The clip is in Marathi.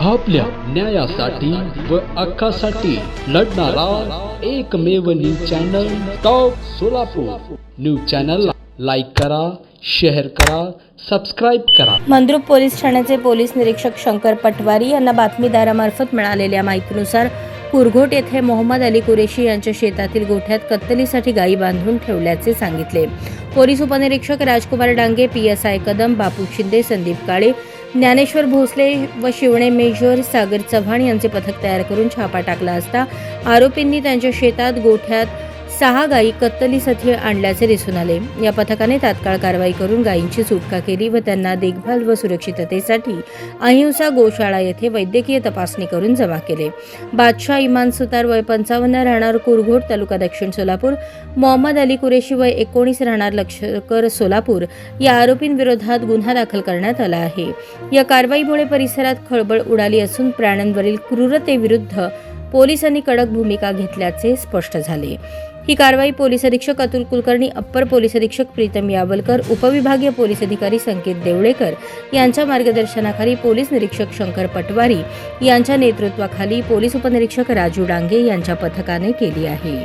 आपल्या न्यायासाठी व हक्कासाठी लढणारा एकमेव news channel top Solapur. News चॅनलला लाईक करा, शेअर करा, सबस्क्राईब करा। मंद्रुप पोलीस ठाण्याचे पोलीस निरीक्षक शंकर पटवारी यांना बातमीदारामार्फत मिळालेल्या माहितीनुसार कुरघोट येथे मोहम्मद अली कुरेशी यांच्या शेतातील गोठ्यात कत्तलीसाठी गायी बांधून ठेवल्याचे सांगितले। पोलीस उपनिरीक्षक राजकुमार डांगे, PSI कदम, बापू शिंदे, संदीप काळे, ज्ञानेश्वर भोसले व शिवणे मेजर सागर चव्हाण यांचे पथक तयार करून छापा टाकला असता आरोपींनी त्यांच्या शेतात गोठ्यात 6 गायी कत्तलीसाठी आणल्याचे दिसून आले। या पथकाने तात्काळ कारवाई करून गायींची सुटका केली व त्यांना देखभाल व सुरक्षिततेसाठी अहिंसा गोशाळा येथे वैद्यकीय तपासणी करून जमा केले। बादशाह इमान सुतार वय 55 राहणार कुरघोट तालुका दक्षिण सोलापूर, मोहम्मद अली कुरेशी वय 19 राहणार लष्कर सोलापूर या आरोपींविरोधात गुन्हा दाखल करण्यात आला आहे। या कारवाईमुळे परिसरात खळबळ उडाली असून प्राण्यांवरील क्रूरतेविरुद्ध पोलिसांनी कडक भूमिका घेतल्याचे स्पष्ट झाले। ही कारवाई पोलीस अधीक्षक अतुल कुलकर्णी, अप्पर पोलीस अधीक्षक प्रीतम यावलकर, उपविभागीय पोलीस अधिकारी संकेत देवळेकर यांच्या मार्गदर्शनाखाली पोलीस निरीक्षक शंकर पटवारी यांच्या नेतृत्वाखाली पोलीस उपनिरीक्षक राजू डांगे यांच्या पथकाने केली आहे।